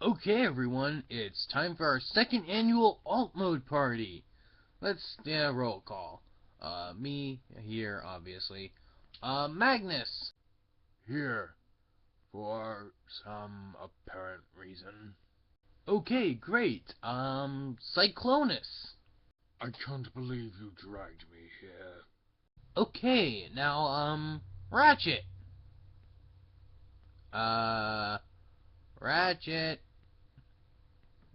Okay, everyone, it's time for our second annual alt mode party. Let's roll call. Me here, obviously. Magnus Here, for some apparent reason. Okay, great. Cyclonus. I can't believe you dragged me here. Okay, now Ratchet. Uh, Ratchet.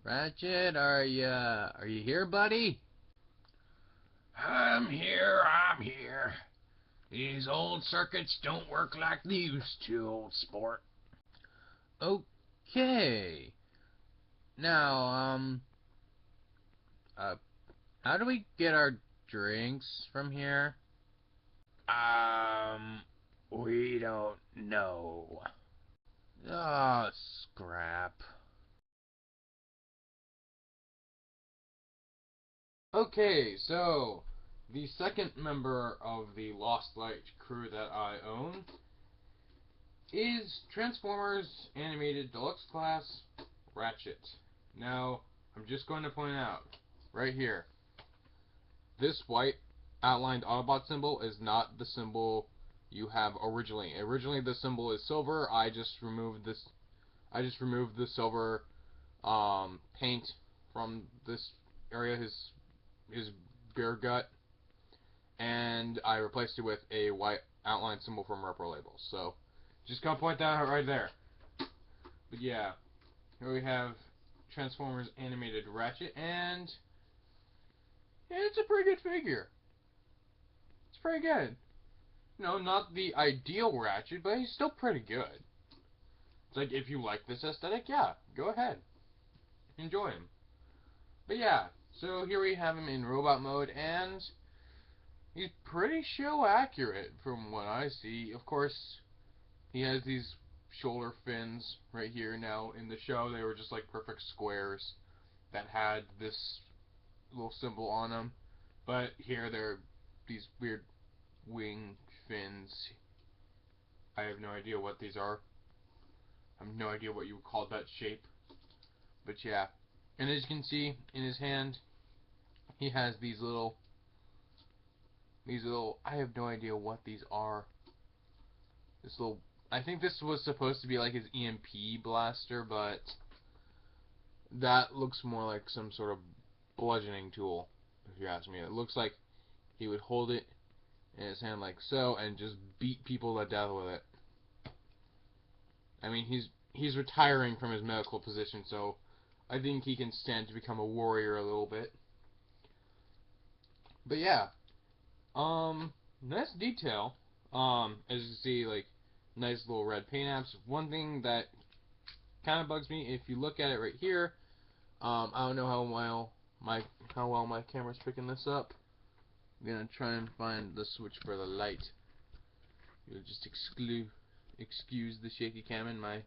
Ratchet, are you here, buddy? I'm here. These old circuits don't work like they used to, old sport. Okay. Now, uh, how do we get our drinks from here? We don't know. Oh, scrap. Okay, so the second member of the Lost Light crew that I own is Transformers Animated Deluxe Class Ratchet. Now, I'm just going to point out, right here, this white outlined Autobot symbol is not the symbol you have originally. Originally, the symbol is silver. I just removed the silver paint from this area, his beer gut, and I replaced it with a white outline symbol from Repro Labels. So, just gonna point that out right there. But yeah, here we have Transformers Animated Ratchet, and yeah, it's a pretty good figure. It's pretty good. No, not the ideal Ratchet, but he's still pretty good. It's like, if you like this aesthetic, yeah, go ahead. Enjoy him. But yeah, so here we have him in robot mode, and he's pretty show accurate from what I see. Of course, he has these shoulder fins right here. Now, in the show, they were just like perfect squares that had this little symbol on them. But here, they're these weird wing fins. I have no idea what these are. I have no idea what you would call that shape. But yeah. And as you can see, in his hand, he has these little, I have no idea what these are. This little, I think this was supposed to be like his EMP blaster, but that looks more like some sort of bludgeoning tool, if you ask me. It looks like he would hold it in his hand like so and just beat people to death with it. I mean, he's retiring from his medical position, so I think he can stand to become a warrior a little bit. But yeah, nice detail. As you see, like, nice little red paint apps. One thing that kind of bugs me, if you look at it right here, I don't know how well my camera's picking this up. I'm gonna try and find the switch for the light. You'll just excuse the shaky cam in my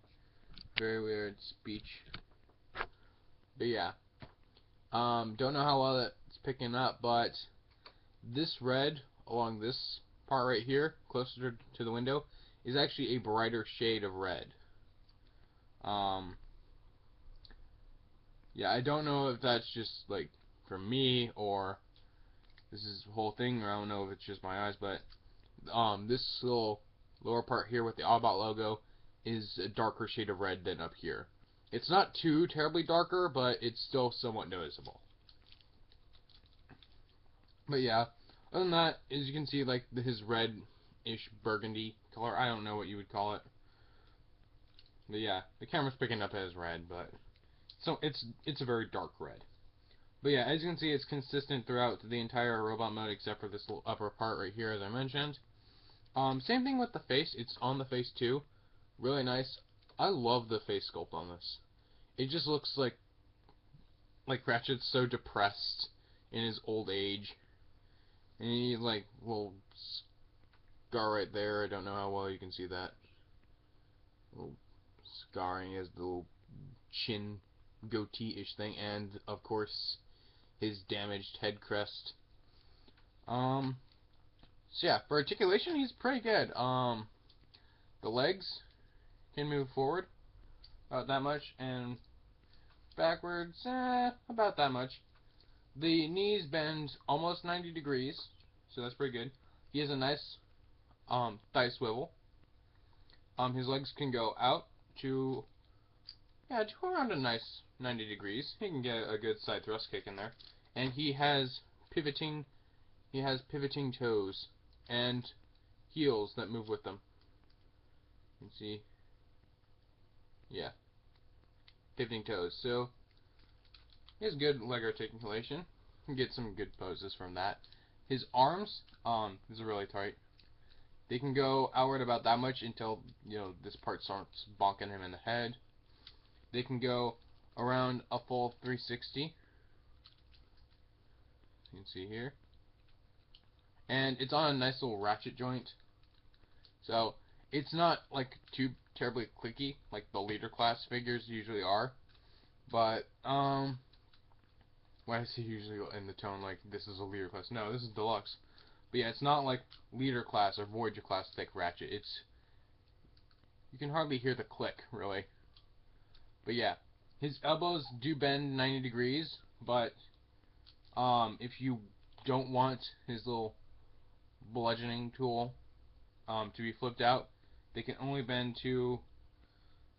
very weird speech. But yeah, don't know how well it's picking up, but this red along this part right here, closer to the window, is actually a brighter shade of red. Yeah, I don't know if that's just like for me or this is the whole thing, or I don't know if it's just my eyes, but this little lower part here with the Autobot logo is a darker shade of red than up here. It's not too terribly darker, but it's still somewhat noticeable. But yeah, other than that, as you can see, like his red-ish burgundy color, I don't know what you would call it. But yeah, the camera's picking up as red, but so it's a very dark red. But yeah, as you can see, it's consistent throughout the entire robot mode except for this little upper part right here, as I mentioned. Same thing with the face. It's on the face too. Really nice. I love the face sculpt on this. It just looks like Ratchet's so depressed in his old age. And he like little scar right there. I don't know how well you can see that. Little scarring his little chin goatee-ish thing, and of course his damaged head crest. So yeah, for articulation he's pretty good. The legs can move forward about that much, and backwards, about that much. The knees bend almost 90 degrees, so that's pretty good. He has a nice thigh swivel. His legs can go out to, yeah, to around a nice 90 degrees. He can get a good side thrust kick in there. And pivoting, he has pivoting toes and heels that move with them. You can see, yeah, pivoting toes. So he has good leg articulation. You can get some good poses from that. His arms, these are really tight. They can go outward about that much until, you know, this part starts bonking him in the head. They can go around a full 360. You can see here. And it's on a nice little ratchet joint. So it's not like too terribly clicky like the leader class figures usually are. But why I say usually in the tone like this is a leader class. No, this is deluxe. But yeah, it's not like leader class or Voyager class thick ratchet. You can hardly hear the click, really. But yeah, his elbows do bend 90 degrees, but if you don't want his little bludgeoning tool to be flipped out, they can only bend to,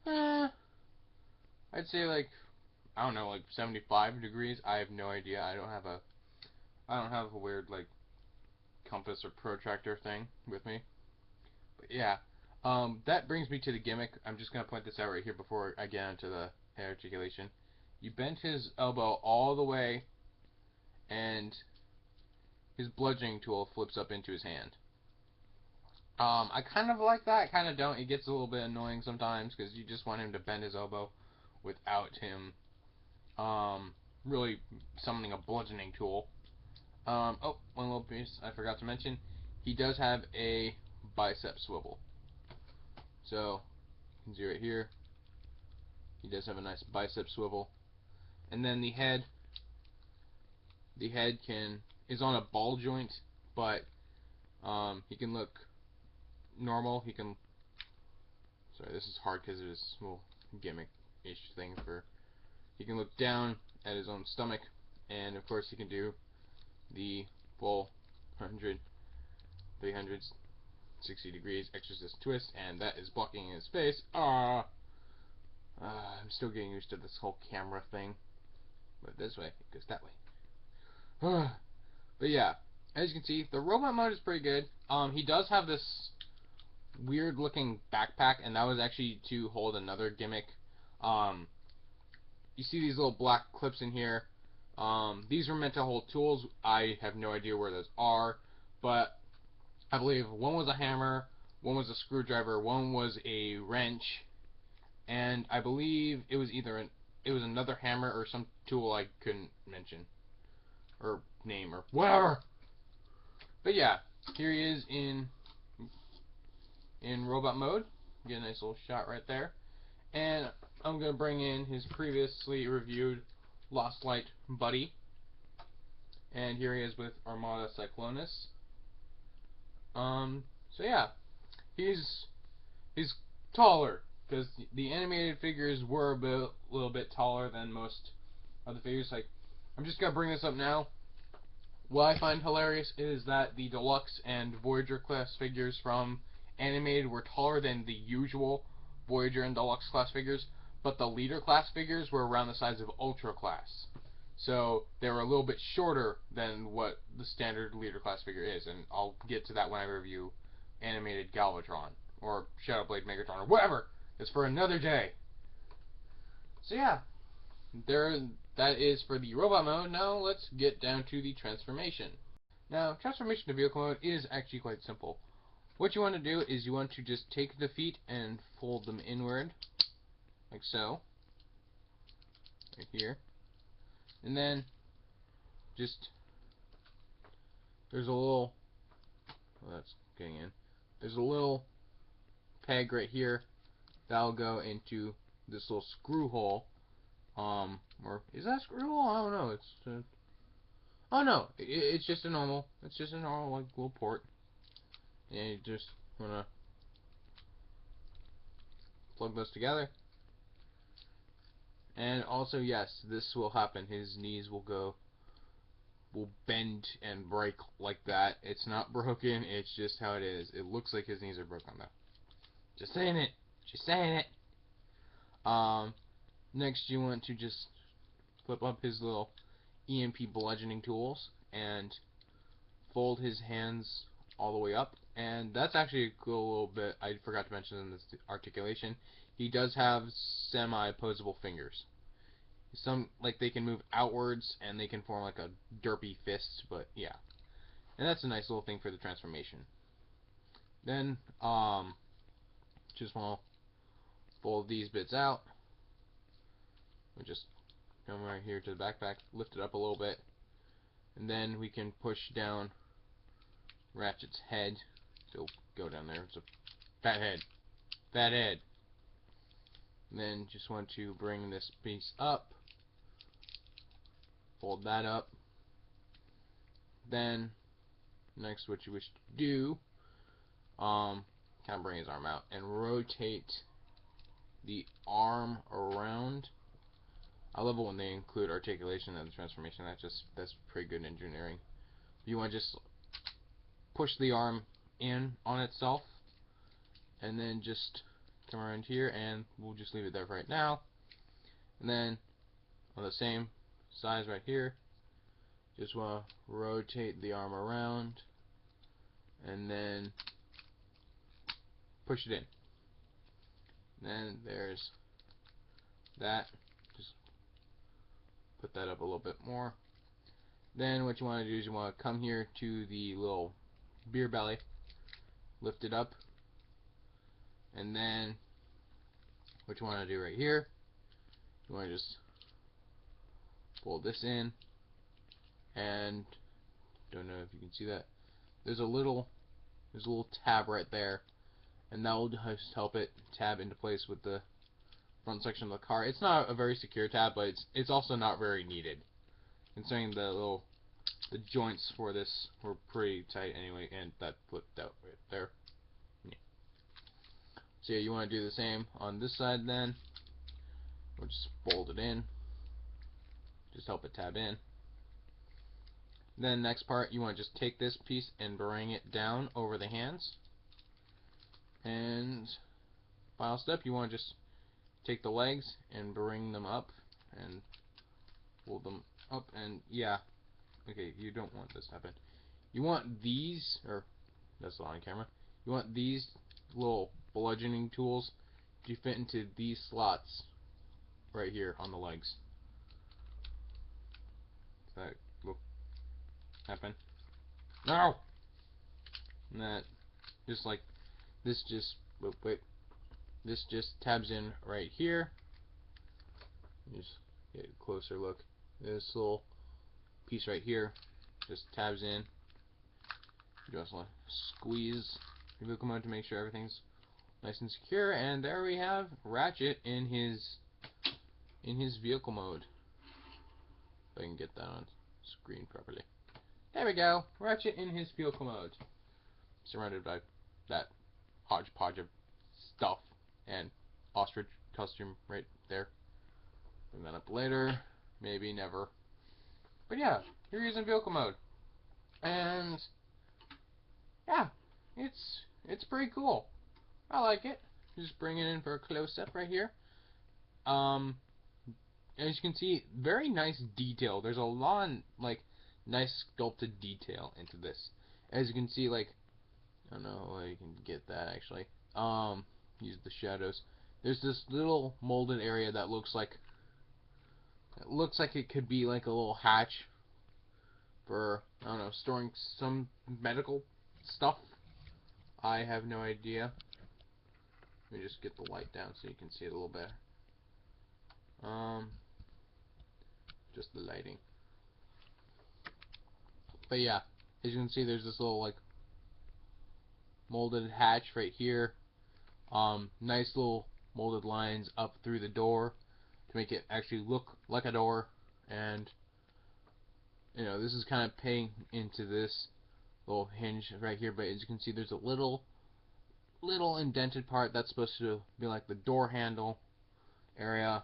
I'd say like, I don't know, like 75 degrees. I have no idea. I don't have a weird like compass or protractor thing with me. But yeah, that brings me to the gimmick. I'm just gonna point this out right here before I get into the head articulation. You bend his elbow all the way, and his bludgeoning tool flips up into his hand. I kind of like that, kind of don't. It gets a little bit annoying sometimes because you just want him to bend his elbow without him really summoning a bludgeoning tool. Oh, one little piece I forgot to mention. He does have a bicep swivel. So, you can see right here, he does have a nice bicep swivel. And then the head is on a ball joint, but he can look normal. Sorry, this is hard because it's a little gimmick-ish thing for. He can look down at his own stomach, and of course he can do the full 100, 360 degrees exorcist twist, and that is blocking his face. I'm still getting used to this whole camera thing. But this way, it goes that way. But yeah, as you can see, the robot mode is pretty good. He does have this weird looking backpack, and that was actually to hold another gimmick. You see these little black clips in here. These are meant to hold tools. I have no idea where those are, but I believe one was a hammer, one was a screwdriver, one was a wrench, and I believe it was another hammer or some tool I couldn't mention or name or whatever. But yeah, here he is in robot mode. Get a nice little shot right there. And I'm going to bring in his previously reviewed Lost Light buddy. And here he is with Armada Cyclonus. So yeah, he's taller, because the animated figures were a little bit taller than most of the figures. Like, I'm just going to bring this up now. What I find hilarious is that the Deluxe and Voyager class figures from animated were taller than the usual Voyager and Deluxe class figures, but the Leader class figures were around the size of Ultra class. So they were a little bit shorter than what the standard Leader class figure is, and I'll get to that when I review animated Galvatron or Shadowblade Megatron or whatever. It's for another day. So yeah, that is for the robot mode. Now let's get down to the transformation. Now, transformation to vehicle mode is actually quite simple. What you want to do is you want to just take the feet and fold them inward, like so, right here. And then just, there's a little, well, that's getting in. There's a little peg right here that'll go into this little screw hole. Or is that a screw hole? I don't know. Oh no, it's just a normal. It's just a normal like little port. And you just wanna plug those together. And also, yes, this will happen. His knees will bend and break like that. It's not broken. It's just how it is. It looks like his knees are broken though. Just saying it. Just saying it. Next you want to just flip up his little EMP bludgeoning tools and fold his hands all the way up. And that's actually a cool little bit I forgot to mention in this articulation. He does have semi-opposable fingers. Some, like, they can move outwards and they can form like a derpy fist, but yeah. And that's a nice little thing for the transformation. Then, just want to fold these bits out. We just come right here to the backpack, lift it up a little bit, and then we can push down Ratchet's head. So go down there. It's a fat head. Fat head. And then just want to bring this piece up. Fold that up. Then next what you wish to do, kind of bring his arm out and rotate the arm around. I love it when they include articulation and the transformation. That's pretty good engineering. You want to just push the arm in on itself, and then just come around here, and we'll just leave it there for right now. And then on the same size right here, just want to rotate the arm around, and then push it in. Then there's that. Just put that up a little bit more. Then what you want to do is you want to come here to the little beer belly, lift it up, and then what you want to do right here, you want to just pull this in, and don't know if you can see that. There's a little tab right there, and that will just help it tab into place with the front section of the car. It's not a very secure tab, but it's also not very needed, considering the joints for this were pretty tight anyway, and that flipped out right there. Yeah. So yeah, you want to do the same on this side then. We'll just fold it in. Just help it tab in. Then next part, you want to just take this piece and bring it down over the hands. And final step, you want to just take the legs and bring them up and pull them up, and yeah. Okay, you don't want this to happen. You want these, or that's on camera. You want these little bludgeoning tools to fit into these slots right here on the legs. Does that will happen? No! And that, just like, this just, wait, this just tabs in right here. Just get a closer look. This little piece right here just tabs in. You just want to squeeze your vehicle mode to make sure everything's nice and secure, and there we have Ratchet in his vehicle mode. If I can get that on screen properly. There we go. Ratchet in his vehicle mode. Surrounded by that hodgepodge of stuff and ostrich costume right there. Bring that up later. Maybe never. But yeah, here he is in vehicle mode. And yeah, it's pretty cool. I like it. Just bring it in for a close-up right here. As you can see, very nice detail. There's a lot of, like, nice sculpted detail into this. As you can see, like, I don't know how you can get that actually. Use the shadows. There's this little molded area that looks like it could be like a little hatch for, I don't know, storing some medical stuff. I have no idea. Let me just get the light down so you can see it a little better. Just the lighting. But yeah, as you can see, there's this little, like, molded hatch right here. Nice little molded lines up through the door to make it actually look like a door. And you know, this is kind of paying into this little hinge right here, but as you can see, there's a little indented part that's supposed to be like the door handle area.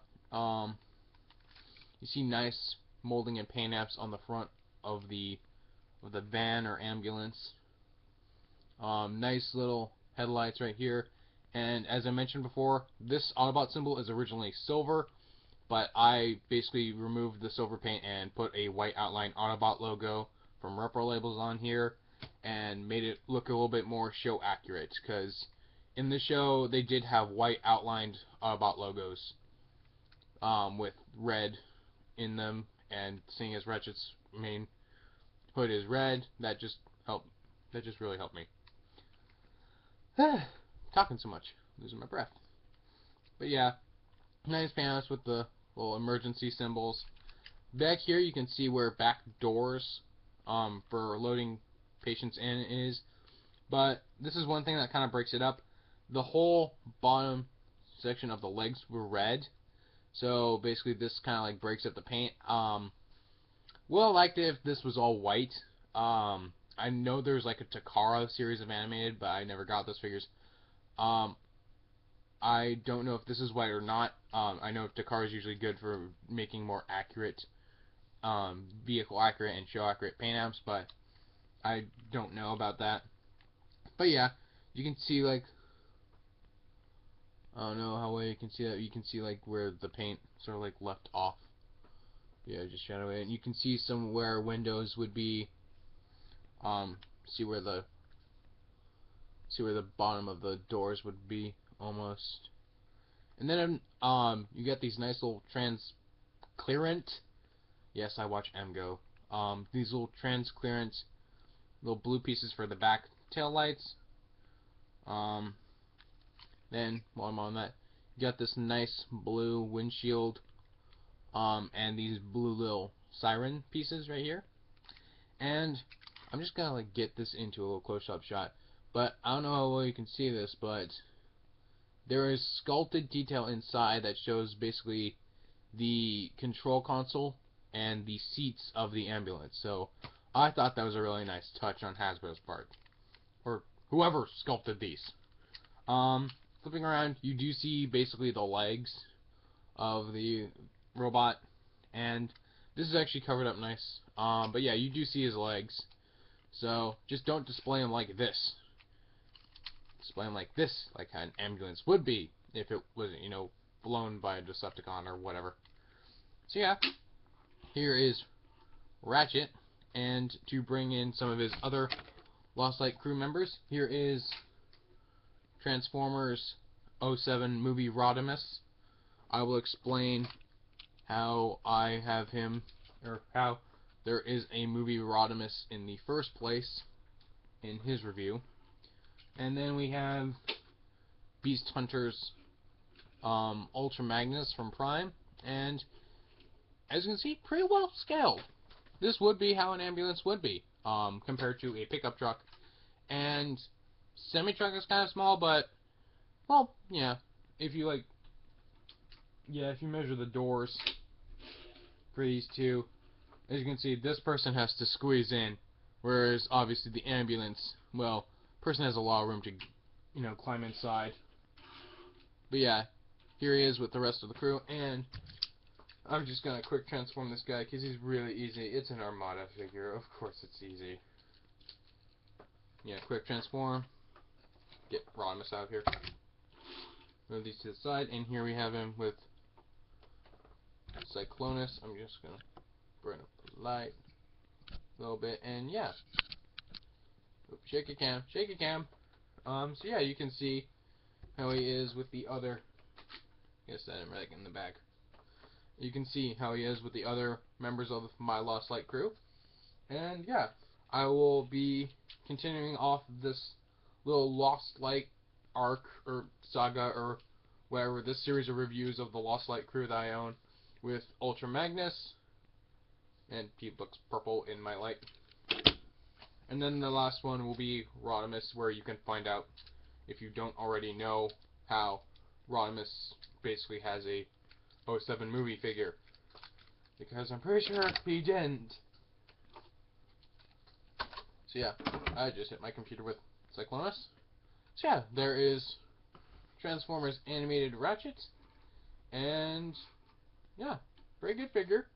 You see nice molding and paint apps on the front of the van or ambulance. Nice little headlights right here. And as I mentioned before, this Autobot symbol is originally silver, but I basically removed the silver paint and put a white outline Autobot logo from repro labels on here and made it look a little bit more show accurate, because in the show they did have white outlined Autobot logos with red in them, and seeing as Ratchet's main hood is red, that just really helped me. Talking so much, losing my breath. But yeah, nice panels with the little emergency symbols. Back here you can see where back doors for loading patients in is, but this is one thing that kind of breaks it up. The whole bottom section of the legs were red, so basically this kind of like breaks up the paint. Well, I liked it if this was all white. I know there's like a Takara series of animated, but I never got those figures. I don't know if this is white or not. I know Takara is usually good for making more accurate, vehicle accurate and show accurate paint apps, but I don't know about that. But yeah, you can see like, I don't know how well you can see that. You can see like where the paint sort of like left off. Yeah, just shadow it. And you can see somewhere windows would be. See where the bottom of the doors would be almost. And then you get these nice little transclearant. Yes, I watch MGO. These little transclearant little blue pieces for the back tail lights. Then while I'm on that, you got this nice blue windshield. And these blue little siren pieces right here. And I'm just gonna like get this into a little close-up shot, but I don't know how well you can see this, but there is sculpted detail inside that shows basically the control console and the seats of the ambulance. So I thought that was a really nice touch on Hasbro's part, or whoever sculpted these. Flipping around, you do see basically the legs of the robot, and this is actually covered up nice. But yeah, you do see his legs. So just don't display them like this. Display them like this, like an ambulance would be if it was, you know, blown by a Decepticon or whatever. So yeah, here is Ratchet, and to bring in some of his other Lost Light crew members, here is Transformers '07 movie Rodimus. I will explain how I have him, or how there is a movie Rodimus in the first place in his review. And then we have Beast Hunters Ultra Magnus from Prime, and as you can see, pretty well scaled. This would be how an ambulance would be, compared to a pickup truck. And semi-truck is kind of small, but, well, yeah, if you like, yeah, if you measure the doors for these two, as you can see, this person has to squeeze in, whereas obviously the ambulance, well, person has a lot of room to, you know, climb inside. But yeah, here he is with the rest of the crew, and I'm just gonna quick transform this guy because he's really easy. It's an Armada figure, of course it's easy. Yeah, quick transform. Get Rodimus out of here. Move these to the side, and here we have him with Cyclonus. I'm just gonna bring up the light a little bit, and yeah. Oops, shake your cam, shake your cam. So yeah, you can see how he is with the other. Guess that I'm right in the back. You can see how he is with the other members of my Lost Light crew. And yeah, I will be continuing off this little Lost Light arc or saga or whatever, this series of reviews of the Lost Light crew that I own with Ultra Magnus, and he looks purple in my light. And then the last one will be Rodimus, where you can find out, if you don't already know, how Rodimus basically has a '07 movie figure. Because I'm pretty sure he didn't. So yeah, I just hit my computer with Cyclonus. So yeah, there is Transformers animated Ratchet. And yeah, very good figure.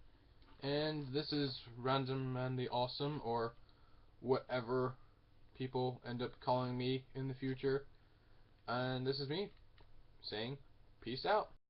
And this is Random and the Awesome, or whatever people end up calling me in the future. And this is me saying, peace out.